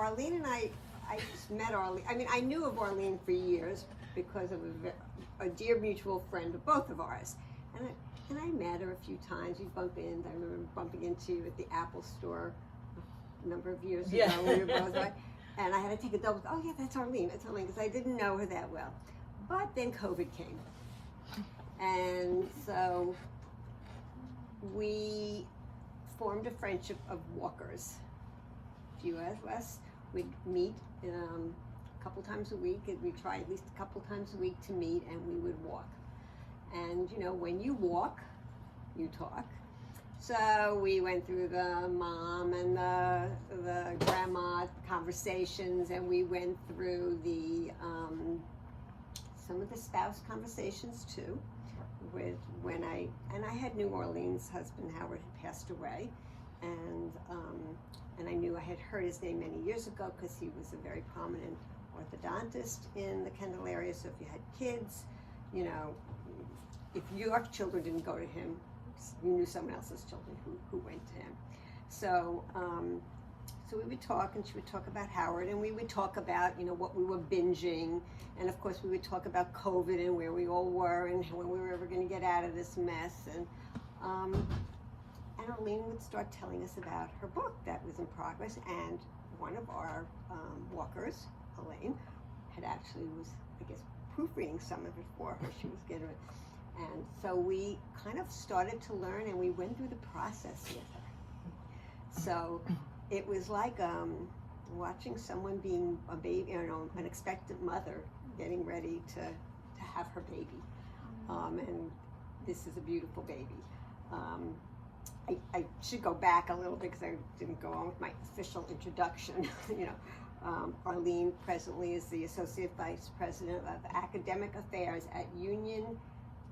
Arlene and I just met Arlene. I mean, I knew of Arlene for years because of a dear mutual friend of both of ours. And I met her a few times. We bumped into, I remember bumping into you at the Apple store a number of years ago. We were both right. And I had to take a double, oh yeah, that's Arlene, because I didn't know her that well. But then COVID came. And so we formed a friendship of walkers. A few of us would meet a couple times a week, and we try at least a couple times a week to meet, and we would walk. And you know, when you walk, you talk. So we went through the mom and the grandma conversations, and we went through the some of the spouse conversations too. With when I had knew Arlene's husband Howard had passed away, and I knew I had heard his name many years ago because he was a very prominent orthodontist in the Kendall area. So if you had kids, you know, if your children didn't go to him, you knew someone else's children who went to him. So so we would talk, and she would talk about Howard, and we would talk about, you know, what we were binging, and of course we would talk about COVID and where we all were and when we were ever going to get out of this mess. And Arlene would start telling us about her book that was in progress, and one of our walkers, Arlene, had actually was, I guess, proofreading some of it for her. She was getting it. And so we kind of started to learn, and we went through the process with her. So it was like watching someone being a baby, you know, an expectant mother getting ready to have her baby. And this is a beautiful baby. I should go back a little bit because I didn't go on with my official introduction. You know, Arlene presently is the Associate Vice President of Academic Affairs at Union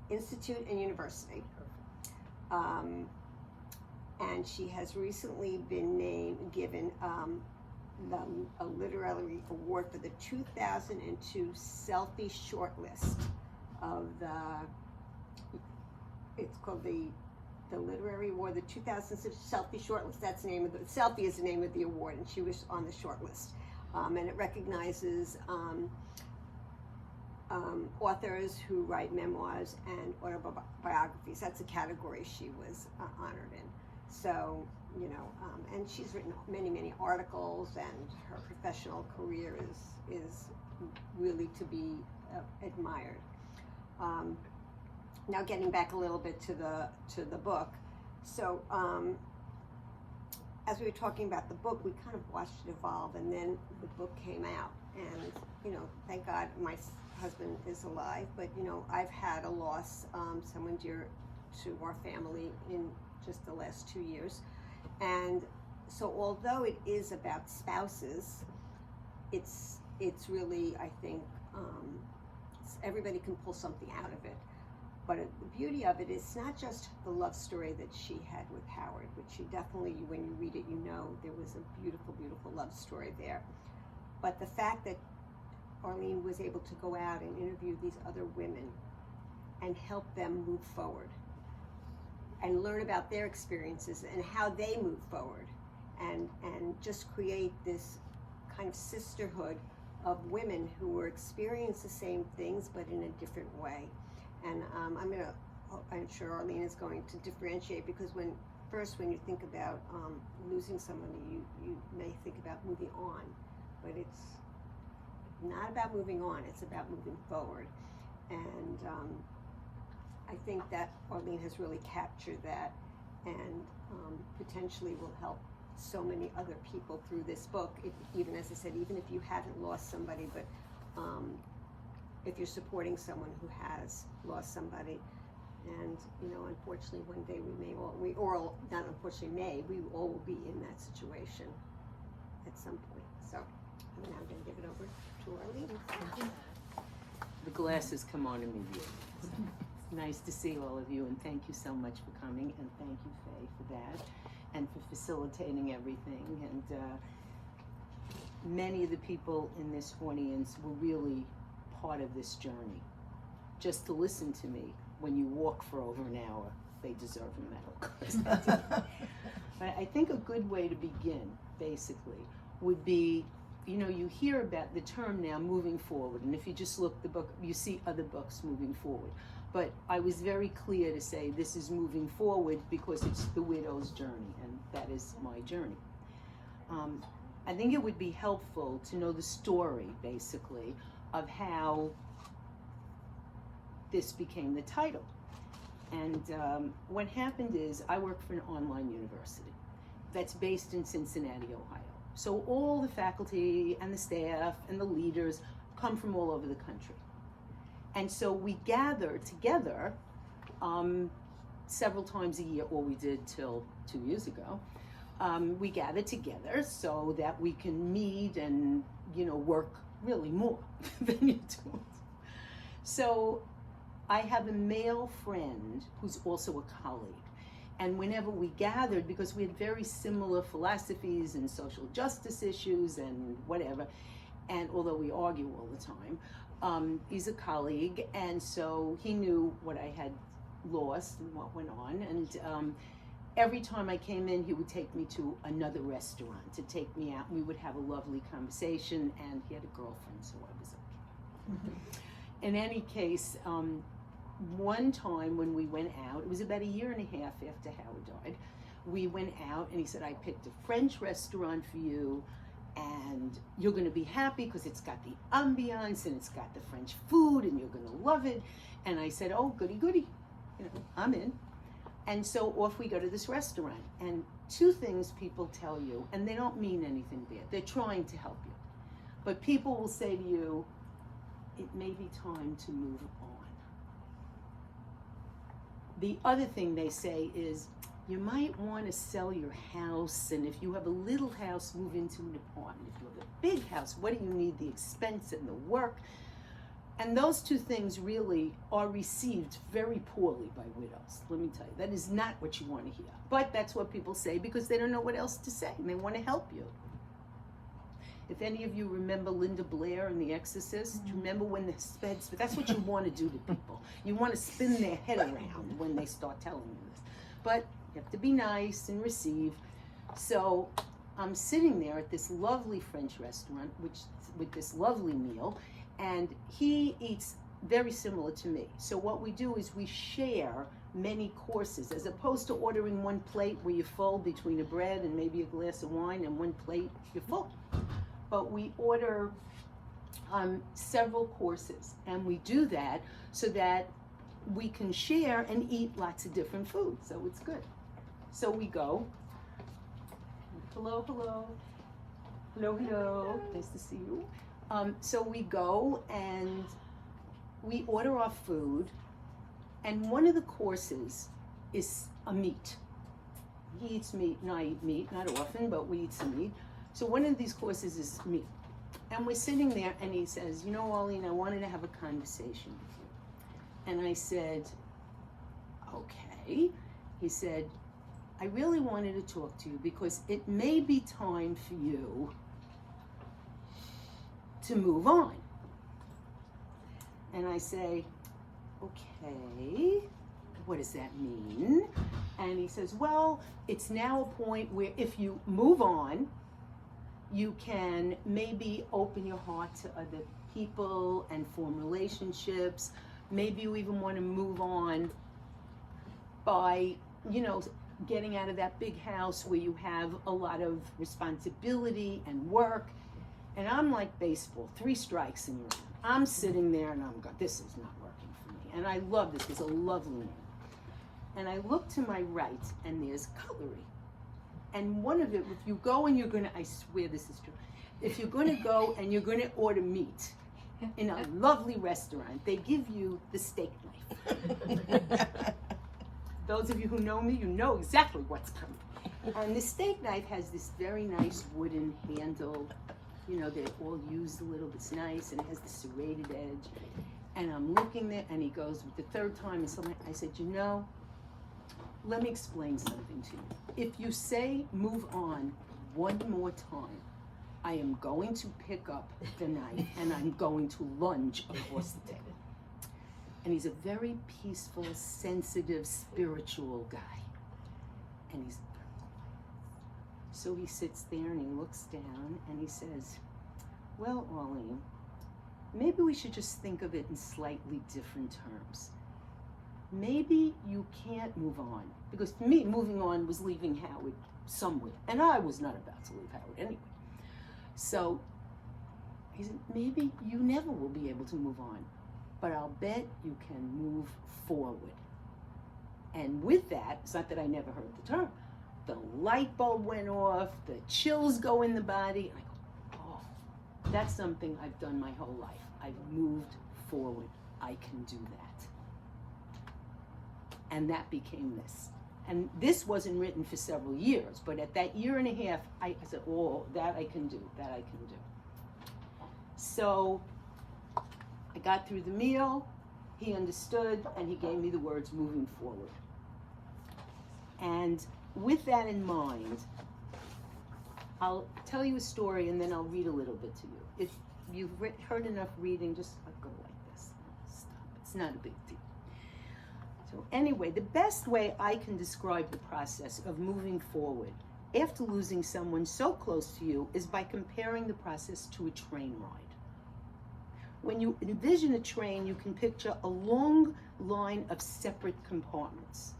Institute and University. And she has recently been given a literary award for the 2002 Selfie Shortlist of it's called the Literary Award, the 2006 Selfie Shortlist. That's the name of Selfie is the name of the award, and she was on the shortlist. And it recognizes authors who write memoirs and autobiographies. That's a category she was honored in. So, you know, and she's written many, many articles, and her professional career is really to be admired. Now, getting back a little bit to the book. So, as we were talking about the book, we kind of watched it evolve, and then the book came out. And, you know, thank God my husband is alive, but, you know, I've had a loss, someone dear to our family in just the last 2 years. And so although it is about spouses, it's really, I think, everybody can pull something out of it. But the beauty of it is not just the love story that she had with Howard, which she definitely, when you read it, you know there was a beautiful, beautiful love story there. But the fact that Arlene was able to go out and interview these other women and help them move forward and learn about their experiences and how they move forward, and just create this kind of sisterhood of women who were experiencing the same things but in a different way. And I'm sure Arlene is going to differentiate, because when you think about losing somebody, you may think about moving on, but it's not about moving on, it's about moving forward. And I think that Arlene has really captured that, and potentially will help so many other people through this book. Even as I said, even if you haven't lost somebody, but if you're supporting someone who has lost somebody. And, you know, unfortunately one day we all will be in that situation at some point. So I'm now going to give it over to Arlene. The glasses come on immediately. It's nice to see all of you, and thank you so much for coming, and thank you, Faye, for that, and for facilitating everything. And many of the people in this audience were really part of this journey. Just to listen to me when you walk for over an hour, they deserve a medal. But I think a good way to begin, basically, would be you know, you hear about the term now, moving forward, and if you just look the book, you see other books moving forward. But I was very clear to say this is moving forward because it's the widow's journey, and that is my journey. I think it would be helpful to know the story, basically, of how this became the title. And what happened is I work for an online university that's based in Cincinnati, Ohio. So all the faculty and the staff and the leaders come from all over the country. And so we gather together several times a year, or we did till 2 years ago. We gather together so that we can meet and, you know, work really more than you do. So I have a male friend who's also a colleague. And whenever we gathered, because we had very similar philosophies and social justice issues and whatever, and although we argue all the time, he's a colleague, and so he knew what I had lost and what went on. And every time I came in, he would take me to another restaurant to take me out. We would have a lovely conversation, and he had a girlfriend, so I was okay. In any case, one time when we went out, it was about 1.5 years after Howard died, we went out and he said, I picked a French restaurant for you and you're going to be happy because it's got the ambiance and it's got the French food and you're going to love it. And I said, oh, goody, goody, you know, I'm in. And so off we go to this restaurant. And two things people tell you, and they don't mean anything bad. They're trying to help you. But people will say to you, it may be time to move on. The other thing they say is, you might want to sell your house, and if you have a little house, move into an apartment. If you have a big house, what do you need? The expense and the work. And those two things really are received very poorly by widows. Let me tell you, that is not what you want to hear. But that's what people say because they don't know what else to say, and they want to help you. If any of you remember Linda Blair and The Exorcist, do you remember when the speds? But that's what you want to do to people. You want to spin their head around when they start telling you this. But you have to be nice and receive. So I'm sitting there at this lovely French restaurant, with this lovely meal, and he eats very similar to me. So what we do is we share many courses, as opposed to ordering one plate where you're full between a bread and maybe a glass of wine, and one plate you're full. But we order several courses, and we do that so that we can share and eat lots of different food, so it's good. So we go, hello, hello, hello, hello, nice to see you. So we go and we order our food, and one of the courses is a meat. He eats meat, and I eat meat, not often, but we eat some meat. So one of these courses is meat. And we're sitting there, and he says, you know, Arlene, I wanted to have a conversation with you. And I said, okay. He said, I really wanted to talk to you because it may be time for you to move on. And I say, okay, what does that mean? And he says, well, it's now a point where if you move on, you can maybe open your heart to other people and form relationships. Maybe you even want to move on by, you know, getting out of that big house where you have a lot of responsibility and work. And I'm like baseball, 3 strikes and you're out. I'm sitting there and I'm going, this is not working for me. And I love this, he's a lovely man. And I look to my right and there's cutlery. And one of it, if you go and you're gonna, I swear this is true, if you're gonna go and you're gonna order meat in a lovely restaurant, they give you the steak knife. Those of you who know me, you know exactly what's coming. And the steak knife has this very nice wooden handle. You know, they're all used a little, it's nice, and it has the serrated edge. And I'm looking there, and he goes, with the third time, and something, I said, you know, let me explain something to you. If you say move on one more time, I am going to pick up the knife and I'm going to lunge across the table. And he's a very peaceful, sensitive, spiritual guy. And he's so he sits there and he looks down and he says, well, Arlene, maybe we should just think of it in slightly different terms. Maybe you can't move on. Because for me, moving on was leaving Howard somewhere. And I was not about to leave Howard anyway. So he said, maybe you never will be able to move on, but I'll bet you can move forward. And with that, it's not that I never heard the term, the light bulb went off, the chills go in the body, and I go, oh, that's something I've done my whole life. I've moved forward. I can do that. And that became this. And this wasn't written for several years, but at that year and a half, I said, oh, that I can do, that I can do. So I got through the meal, he understood, and he gave me the words moving forward. And with that in mind, I'll tell you a story and then I'll read a little bit to you. If you've heard enough reading, just go like this. Stop. It's not a big deal. So anyway, the best way I can describe the process of moving forward after losing someone so close to you is by comparing the process to a train ride. When you envision a train, you can picture a long line of separate compartments.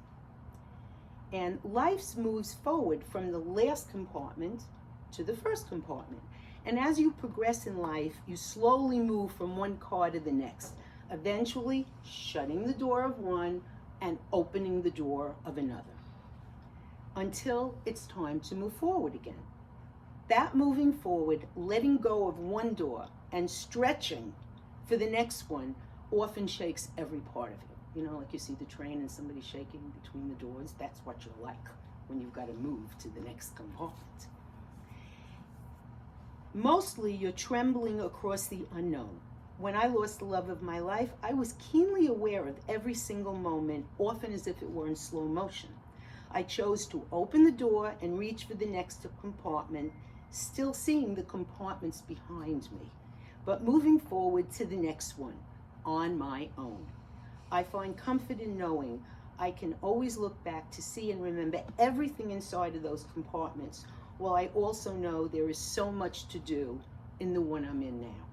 And life moves forward from the last compartment to the first compartment. And as you progress in life, you slowly move from one car to the next, eventually shutting the door of one and opening the door of another, until it's time to move forward again. That moving forward, letting go of one door and stretching for the next one, often shakes every part of you. You know, like you see the train and somebody shaking between the doors, that's what you're like when you've got to move to the next compartment. Mostly you're trembling across the unknown. When I lost the love of my life, I was keenly aware of every single moment, often as if it were in slow motion. I chose to open the door and reach for the next compartment, still seeing the compartments behind me, but moving forward to the next one on my own. I find comfort in knowing I can always look back to see and remember everything inside of those compartments, while I also know there is so much to do in the one I'm in now.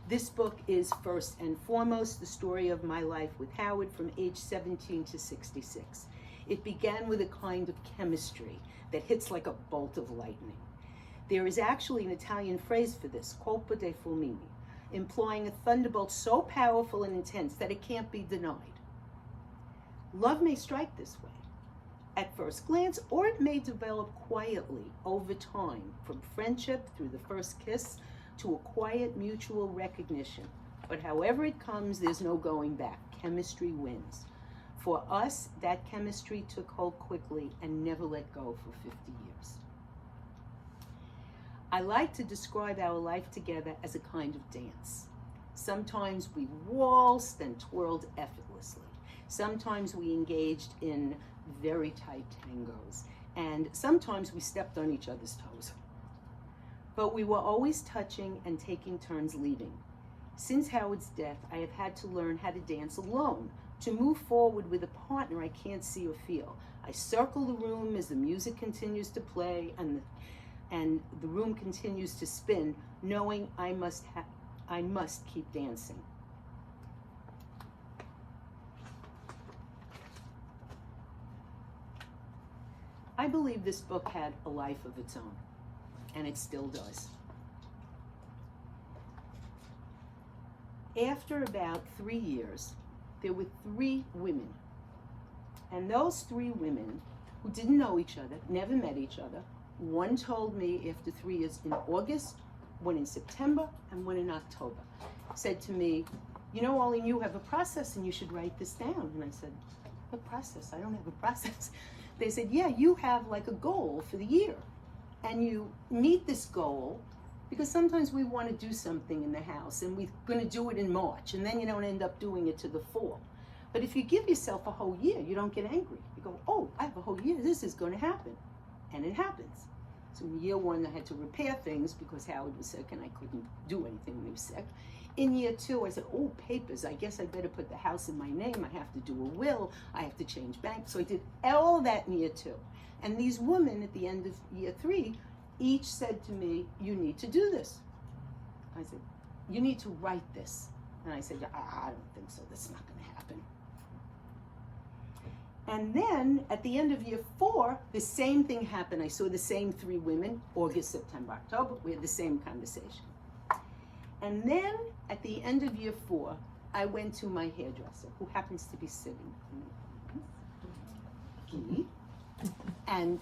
This book is first and foremost the story of my life with Howard from age 17 to 66. It began with a kind of chemistry that hits like a bolt of lightning. There is actually an Italian phrase for this, colpo dei fulmini, implying a thunderbolt so powerful and intense that it can't be denied. Love may strike this way at first glance, or it may develop quietly over time, from friendship through the first kiss to a quiet mutual recognition. But however it comes, there's no going back. Chemistry wins. For us, that chemistry took hold quickly and never let go for 50 years. I like to describe our life together as a kind of dance. Sometimes we waltzed and twirled effortlessly. Sometimes we engaged in very tight tangos. And sometimes we stepped on each other's toes. But we were always touching and taking turns leading. Since Howard's death, I have had to learn how to dance alone, to move forward with a partner I can't see or feel. I circle the room as the music continues to play and the room continues to spin, knowing I must keep dancing. I believe this book had a life of its own, and it still does. After about 3 years, there were 3 women. And those 3 women who didn't know each other, never met each other, one told me after 3 years in August, one in September, and one in October, said to me, you know, Arlene, you have a process and you should write this down. And I said, what process? I don't have a process. They said, yeah, you have like a goal for the year. And you meet this goal because sometimes we want to do something in the house and we're going to do it in March and then you don't end up doing it to the fall. But if you give yourself a whole year, you don't get angry. You go, oh, I have a whole year. This is going to happen. And it happens. So in year 1, I had to repair things because Howard was sick and I couldn't do anything when he was sick. In year 2, I said, oh, papers. I guess I better put the house in my name. I have to do a will. I have to change banks. So I did all that in year 2. And these women at the end of year 3 each said to me, you need to do this. I said, you need to write this. And I said, I don't think so. That's not going to happen. And then at the end of year 4, the same thing happened. I saw the same 3 women, August, September, October. We had the same conversation. And then at the end of year 4, I went to my hairdresser, who happens to be sitting in the And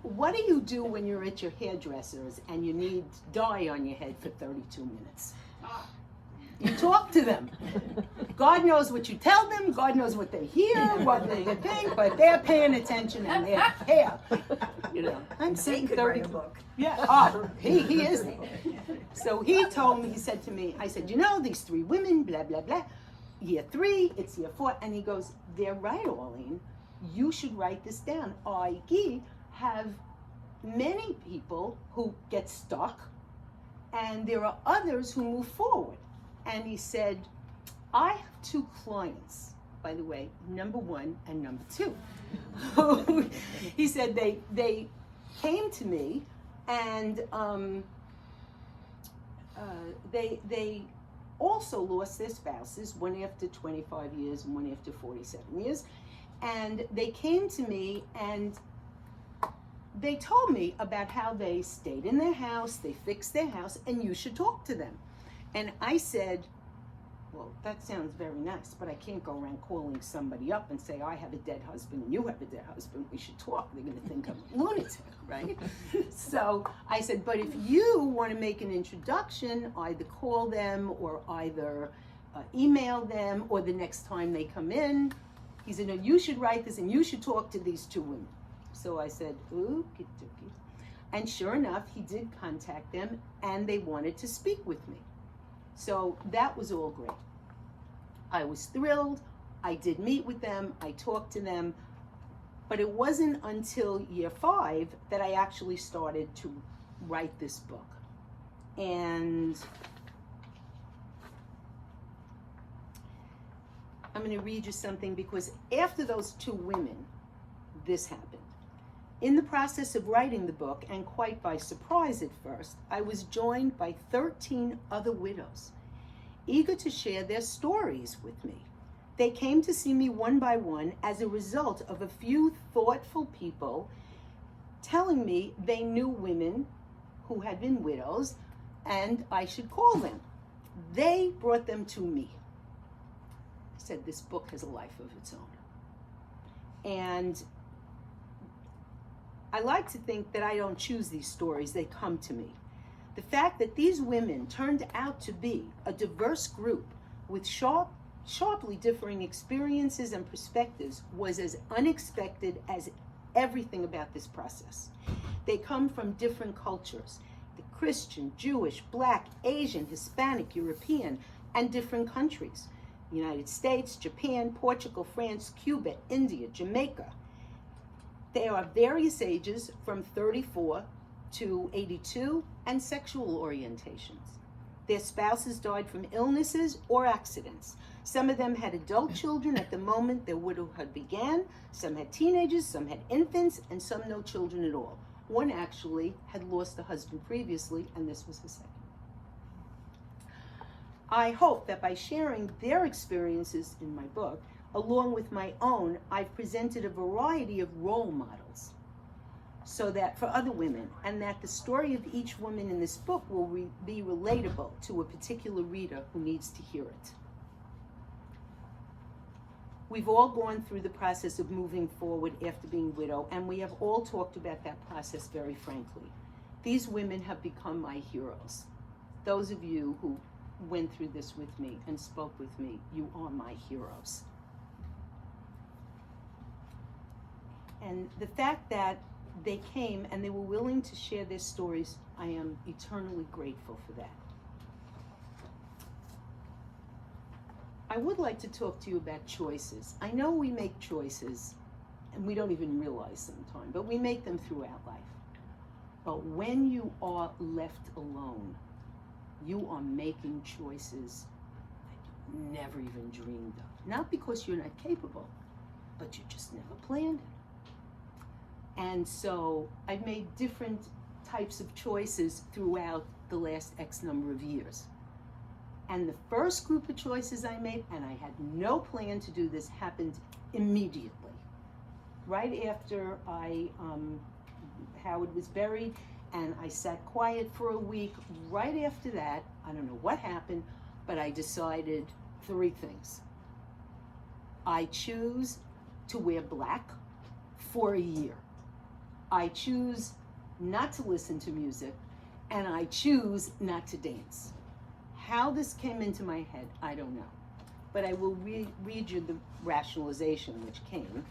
what do you do when you're at your hairdresser's and you need dye on your head for 32 minutes? You talk to them. God knows what you tell them. God knows what they hear, what they think, but they're paying attention and they're hair. You know, I'm sitting 30. Yeah, he is. So he told me, he said to me, I said, you know, these 3 women, blah, blah, blah. Year 3, it's year 4. And he goes, they're right, Arlene. You should write this down. I have many people who get stuck, and there are others who move forward. And he said, I have 2 clients, by the way, number 1 and number 2. He said they came to me, and they also lost their spouses, one after 25 years and one after 47 years. And they came to me and they told me about how they stayed in their house, they fixed their house, and you should talk to them. And I said, well, that sounds very nice, but I can't go around calling somebody up and say, I have a dead husband and you have a dead husband, we should talk. They're going to think I'm a lunatic, right? So I said, but if you want to make an introduction, either call them or either email them, or the next time they come in. He said, no, you should write this and you should talk to these 2 women. So I said, okie dokie. And sure enough, he did contact them and they wanted to speak with me. So that was all great. I was thrilled. I did meet with them. I talked to them. But it wasn't until year 5 that I actually started to write this book. And I'm going to read you something, because after those 2 women, this happened. In the process of writing the book, and quite by surprise at first, I was joined by 13 other widows, eager to share their stories with me. They came to see me one by one as a result of a few thoughtful people telling me they knew women who had been widows and I should call them. They brought them to me. I said, this book has a life of its own. And I like to think that I don't choose these stories, they come to me. The fact that these women turned out to be a diverse group with sharply differing experiences and perspectives was as unexpected as everything about this process. They come from different cultures, the Christian, Jewish, Black, Asian, Hispanic, European, and different countries. The United States, Japan, Portugal, France, Cuba, India, Jamaica. They are various ages from 34 to 82 and sexual orientations. Their spouses died from illnesses or accidents. Some of them had adult children at the moment their widowhood began. Some had teenagers, some had infants, and some no children at all. One actually had lost a husband previously, and this was his second. I hope that by sharing their experiences in my book, along with my own, I've presented a variety of role models so that for other women, and that the story of each woman in this book will be relatable to a particular reader who needs to hear it. We've all gone through the process of moving forward after being widowed, and we have all talked about that process very frankly. These women have become my heroes. Those of you who went through this with me and spoke with me, you are my heroes. And the fact that they came and they were willing to share their stories, I am eternally grateful for that. I would like to talk to you about choices. I know we make choices and we don't even realize sometimes, but we make them throughout life. But when you are left alone, you are making choices that you never even dreamed of. Not because you're not capable, but you just never planned it. And so I've made different types of choices throughout the last X number of years. And the first group of choices I made, and I had no plan to do this, happened immediately. Right after Howard was buried, and I sat quiet for a week. Right after that, I don't know what happened, but I decided 3 things. I choose to wear black for a year. I choose not to listen to music, and I choose not to dance. How this came into my head, I don't know. But I will read you the rationalization which came.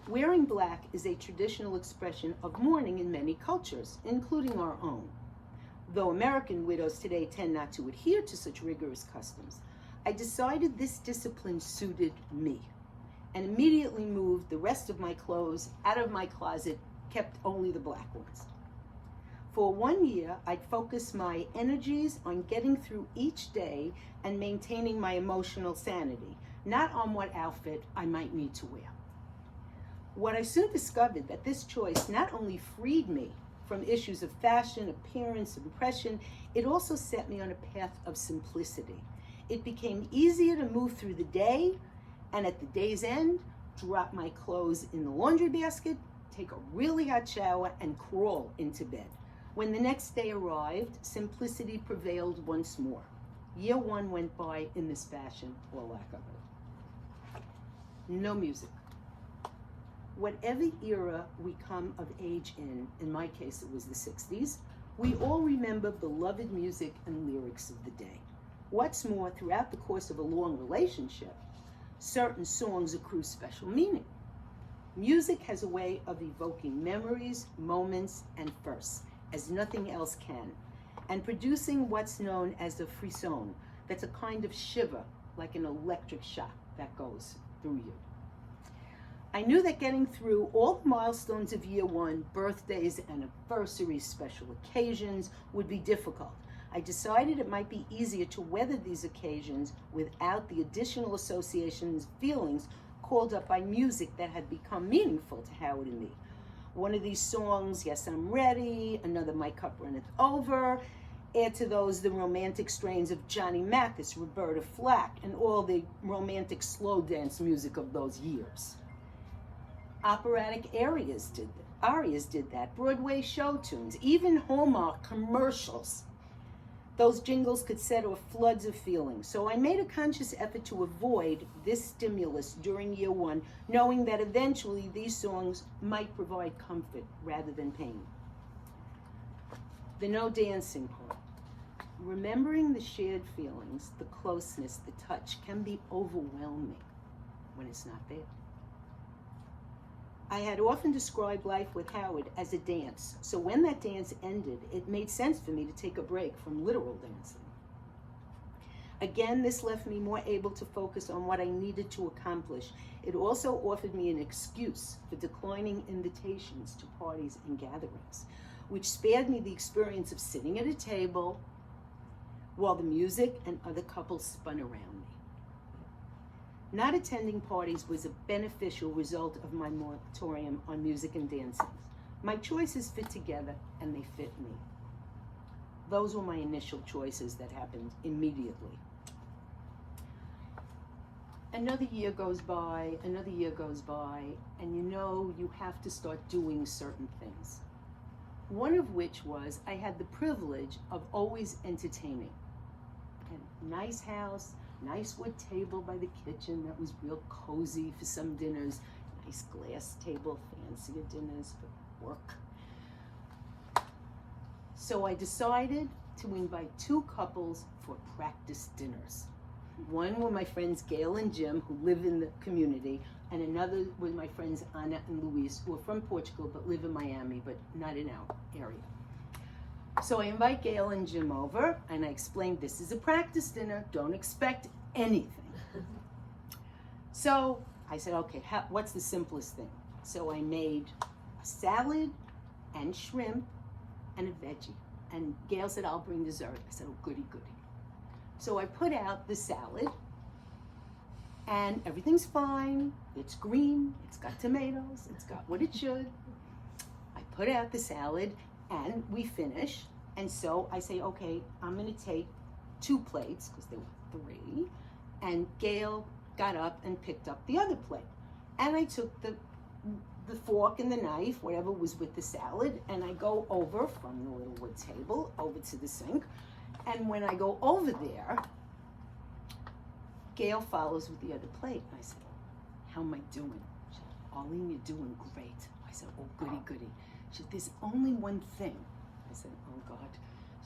Wearing black is a traditional expression of mourning in many cultures, including our own. Though American widows today tend not to adhere to such rigorous customs, I decided this discipline suited me and immediately moved the rest of my clothes out of my closet, kept only the black ones. For 1 year, I'd focus my energies on getting through each day and maintaining my emotional sanity, not on what outfit I might need to wear. What I soon discovered that this choice not only freed me from issues of fashion, appearance, impression, it also set me on a path of simplicity. It became easier to move through the day, and at the day's end, drop my clothes in the laundry basket, take a really hot shower, and crawl into bed. When the next day arrived, simplicity prevailed once more. Year 1 went by in this fashion, or lack of it. No music. Whatever era we come of age in my case it was the 60s, we all remember beloved music and lyrics of the day. What's more, throughout the course of a long relationship, certain songs accrue special meaning. Music has a way of evoking memories, moments, and firsts, as nothing else can, and producing what's known as a frisson. That's a kind of shiver, like an electric shock that goes through you. I knew that getting through all the milestones of year 1, birthdays, anniversaries, special occasions, would be difficult. I decided it might be easier to weather these occasions without the additional associations, feelings called up by music that had become meaningful to Howard and me. One of these songs, Yes, I'm Ready, another, My Cup Runneth Over. Add to those the romantic strains of Johnny Mathis, Roberta Flack, and all the romantic slow dance music of those years. Operatic arias did that, Broadway show tunes, even Hallmark commercials. Those jingles could set off floods of feeling. So I made a conscious effort to avoid this stimulus during year 1, knowing that eventually these songs might provide comfort rather than pain. The no dancing part. Remembering the shared feelings, the closeness, the touch can be overwhelming when it's not there. I had often described life with Howard as a dance, so when that dance ended, it made sense for me to take a break from literal dancing. Again, this left me more able to focus on what I needed to accomplish. It also offered me an excuse for declining invitations to parties and gatherings, which spared me the experience of sitting at a table while the music and other couples spun around me. Not attending parties was a beneficial result of my moratorium on music and dancing. My choices fit together and they fit me. Those were my initial choices that happened immediately. Another year goes by, and you have to start doing certain things. One of which was I had the privilege of always entertaining. A nice house, nice wood table by the kitchen that was real cozy for some dinners, nice glass table, fancier dinners for work. So I decided to invite 2 couples for practice dinners. One were my friends Gail and Jim, who live in the community, and another was my friends Anna and Luis, who are from Portugal but live in Miami, but not in our area. So I invite Gail and Jim over, and I explained this is a practice dinner, don't expect anything. So I said, okay, what's the simplest thing? So I made a salad and shrimp and a veggie. And Gail said, I'll bring dessert. I said, oh, goody, goody. So I put out the salad, and everything's fine. It's green, it's got tomatoes, it's got what it should. I put out the salad, And we finish, and so I say, okay, I'm gonna take 2 plates, because there were 3, and Gail got up and picked up the other plate. And I took the fork and the knife, whatever was with the salad, and I go over from the little wood table over to the sink. And when I go over there, Gail follows with the other plate. And I said, how am I doing? She said, Arlene, you're doing great. I said, oh, goody, goody. She said, there's only one thing. I said, oh, God.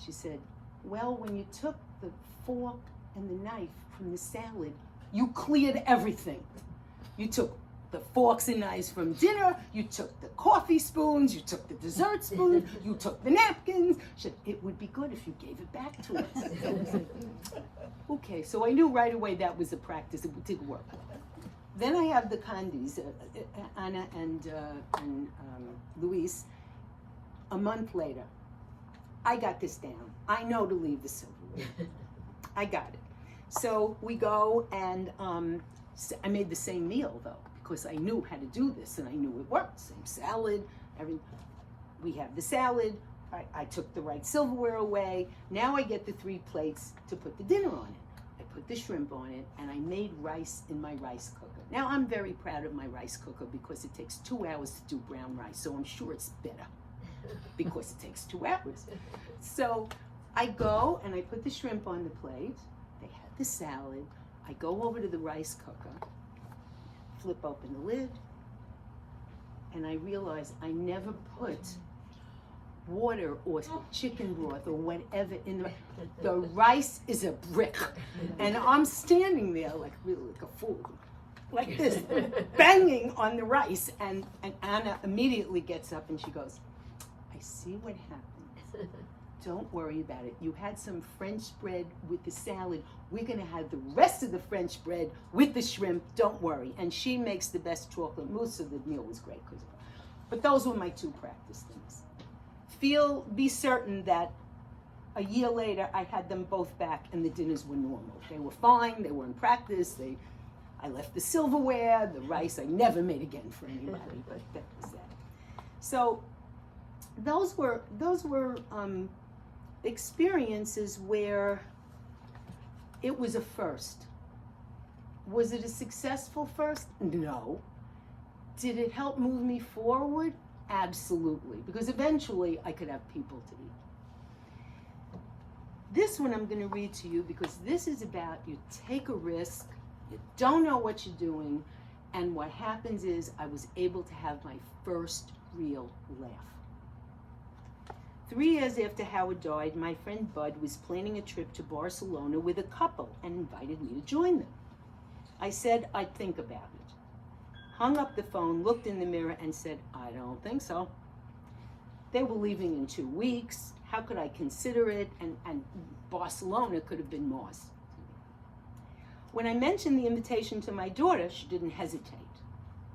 She said, well, when you took the fork and the knife from the salad, you cleared everything. You took the forks and knives from dinner, you took the coffee spoons, you took the dessert spoons, you took the napkins. She said, it would be good if you gave it back to us. Okay, so I knew right away that was a practice, it did work. Then I have the Condis, Anna and Luis. A month later, I got this down. I know to leave the silverware. I got it. So we go, and I made the same meal though, because I knew how to do this and I knew it worked. Same salad, we have the salad. I took the right silverware away. Now I get the 3 plates to put the dinner on it. I put the shrimp on it, and I made rice in my rice cooker. Now I'm very proud of my rice cooker because it takes 2 hours to do brown rice, so I'm sure it's better because it takes 2 hours. So I go and I put the shrimp on the plate. They had the salad. I go over to the rice cooker, flip open the lid, and I realize I never put water or chicken broth or whatever in the rice is a brick. And I'm standing there like really like a fool, like this, banging on the rice. And Anna immediately gets up and she goes, I see what happened. Don't worry about it. You had some French bread with the salad. We're gonna have the rest of the French bread with the shrimp. Don't worry. And she makes the best chocolate mousse, so the meal was great. But those were my 2 practice things. Be certain that a year later I had them both back and the dinners were normal. They were fine. They were in practice. I left the silverware, the rice I never made again for anybody. But that was that. So those were experiences where it was a first. Was it a successful first? No. Did it help move me forward? Absolutely, because eventually I could have people to eat. This one I'm going to read to you because this is about you take a risk, you don't know what you're doing, and what happens is I was able to have my first real laugh. 3 years after Howard died, my friend Bud was planning a trip to Barcelona with a couple and invited me to join them. I said I'd think about it. Hung up the phone, looked in the mirror, and said, I don't think so. They were leaving in 2 weeks. How could I consider it? And Barcelona could have been Mars. When I mentioned the invitation to my daughter, she didn't hesitate.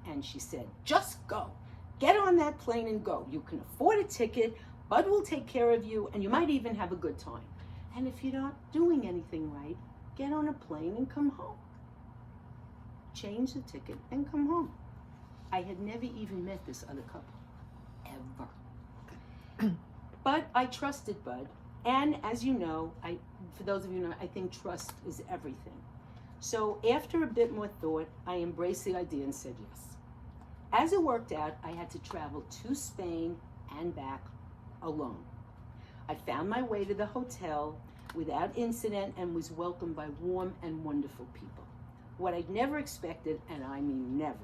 And she said, just go. Get on that plane and go. You can afford a ticket. Bud will take care of you, and you might even have a good time. And if you're not doing anything right, get on a plane and come home. Change the ticket and come home. I had never even met this other couple, ever. But I trusted Bud, and as you know, for those of you who know, I think trust is everything. So after a bit more thought, I embraced the idea and said yes. As it worked out, I had to travel to Spain and back alone. I found my way to the hotel without incident and was welcomed by warm and wonderful people. What I'd never expected, and I mean never,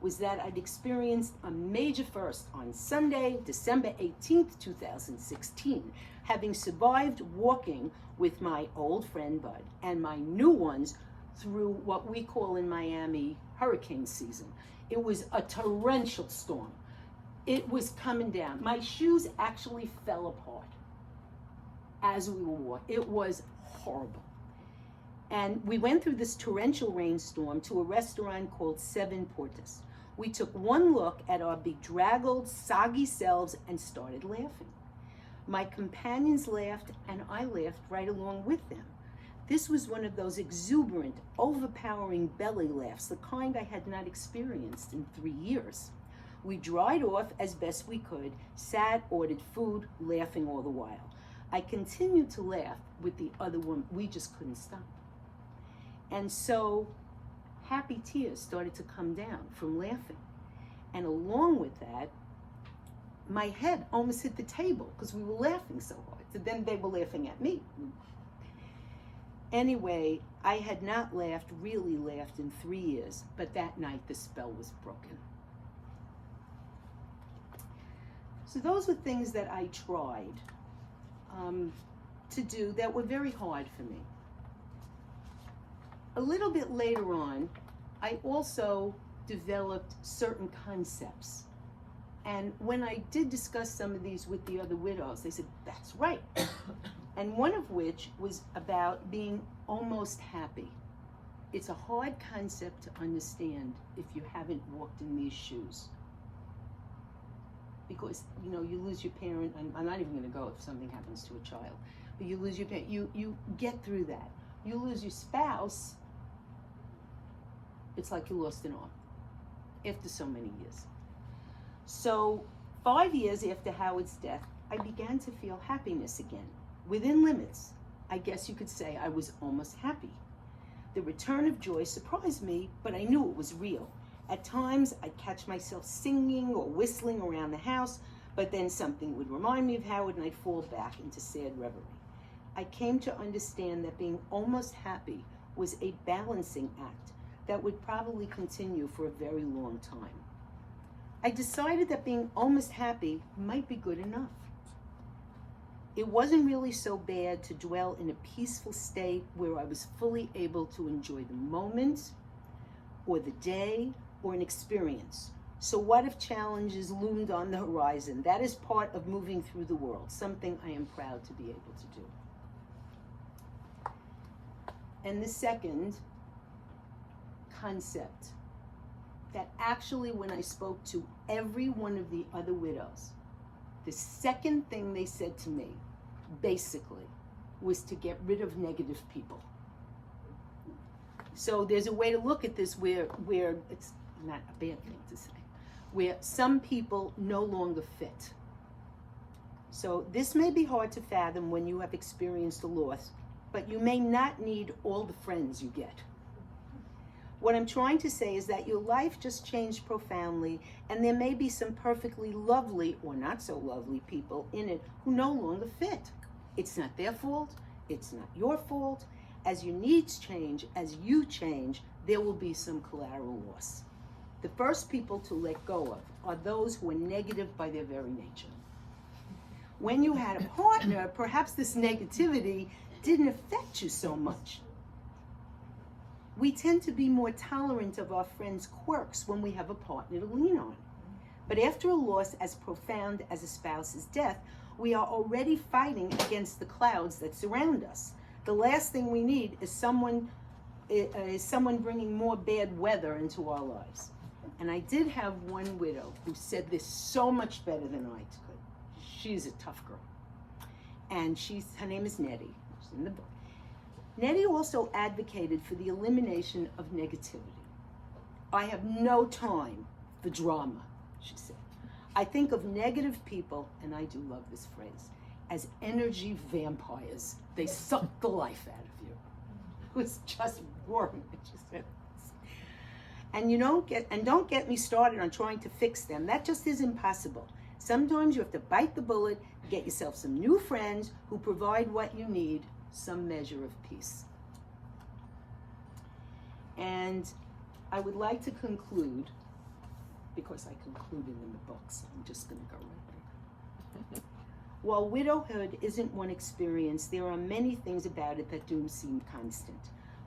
was that I'd experienced a major first on Sunday, December 18th, 2016, having survived walking with my old friend Bud and my new ones through what we call in Miami hurricane season. It was a torrential storm. It was coming down. My shoes actually fell apart as we were walking. It was horrible. And we went through this torrential rainstorm to a restaurant called Seven Portas. We took one look at our bedraggled, soggy selves and started laughing. My companions laughed, and I laughed right along with them. This was one of those exuberant, overpowering belly laughs, the kind I had not experienced in 3 years. We dried off as best we could, sat, ordered food, laughing all the while. I continued to laugh with the other woman. We just couldn't stop. And so happy tears started to come down from laughing. And along with that, my head almost hit the table because we were laughing so hard. So then they were laughing at me. Anyway, I had not really laughed in 3 years, but that night the spell was broken. So those were things that I tried to do that were very hard for me. A little bit later on, I also developed certain concepts. And when I did discuss some of these with the other widows, they said, that's right. And one of which was about being almost happy. It's a hard concept to understand if you haven't walked in these shoes. Because, you know, you lose your parent, and I'm not even gonna go if something happens to a child, but you lose your parent, you get through that. You lose your spouse, it's like you lost an arm after so many years. So 5 years after Howard's death, I began to feel happiness again. Within limits, I guess you could say I was almost happy. The return of joy surprised me, but I knew it was real. At times, I'd catch myself singing or whistling around the house, but then something would remind me of Howard and I'd fall back into sad reverie. I came to understand that being almost happy was a balancing act that would probably continue for a very long time. I decided that being almost happy might be good enough. It wasn't really so bad to dwell in a peaceful state where I was fully able to enjoy the moment or the day or an experience. So what if challenges loomed on the horizon? That is part of moving through the world, something I am proud to be able to do. And the second concept, that actually when I spoke to every one of the other widows, the second thing they said to me, basically, was to get rid of negative people. So there's a way to look at this where it's not a bad thing to say, where some people no longer fit. So this may be hard to fathom when you have experienced a loss, but you may not need all the friends you get. What I'm trying to say is that your life just changed profoundly, and there may be some perfectly lovely or not so lovely people in it who no longer fit. It's not their fault, it's not your fault. As your needs change, as you change, there will be some collateral loss. The first people to let go of are those who are negative by their very nature. When you had a partner, perhaps this negativity didn't affect you so much. We tend to be more tolerant of our friends' quirks when we have a partner to lean on. But after a loss as profound as a spouse's death, we are already fighting against the clouds that surround us. The last thing we need is someone bringing more bad weather into our lives. And I did have one widow who said this so much better than I could. She's a tough girl. And her name is Nettie. She's in the book. Nettie also advocated for the elimination of negativity. I have no time for drama, she said. I think of negative people, and I do love this phrase, as energy vampires. They suck the life out of you. It was just warm when she said this. And don't get me started on trying to fix them. That just is impossible. Sometimes you have to bite the bullet, get yourself some new friends who provide what you need, some measure of peace. And I would like to conclude, because I concluded in the book, so I'm just going to go right there. While widowhood isn't one experience, there are many things about it that do seem constant.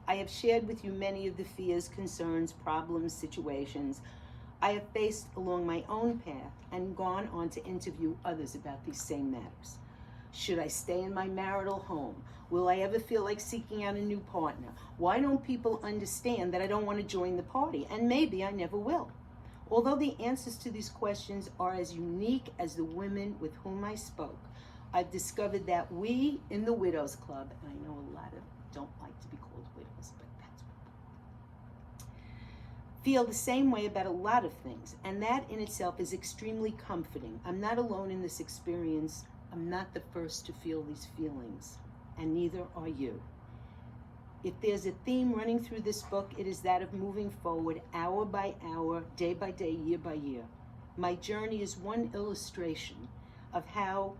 I have shared with you many of the fears, concerns, problems, situations I have faced along my own path and gone on to interview others about these same matters. Should I stay in my marital home? Will I ever feel like seeking out a new partner? Why don't people understand that I don't want to join the party? And maybe I never will. Although the answers to these questions are as unique as the women with whom I spoke, I've discovered that we in the Widows Club, and I know a lot of don't like to be called widows, but that's what. feel the same way about a lot of things, and that in itself is extremely comforting. I'm not alone in this experience. I'm not the first to feel these feelings, and neither are you. If there's a theme running through this book, it is that of moving forward hour by hour, day by day, year by year. My journey is one illustration of how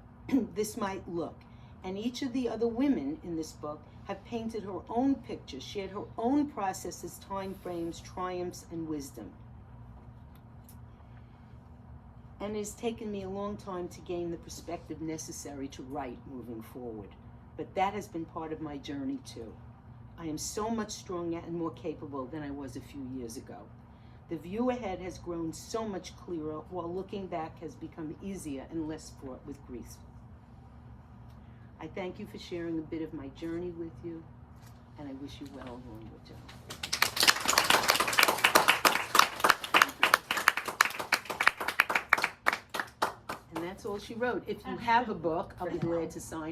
this might look, and each of the other women in this book have painted her own picture, shared her own processes, time frames, triumphs, and wisdom. And it has taken me a long time to gain the perspective necessary to write moving forward. But that has been part of my journey too. I am so much stronger and more capable than I was a few years ago. The view ahead has grown so much clearer, while looking back has become easier and less fraught with grief. I thank you for sharing a bit of my journey with you, and I wish you well along your journey. And that's all she wrote. If you have a book, I'll be glad to sign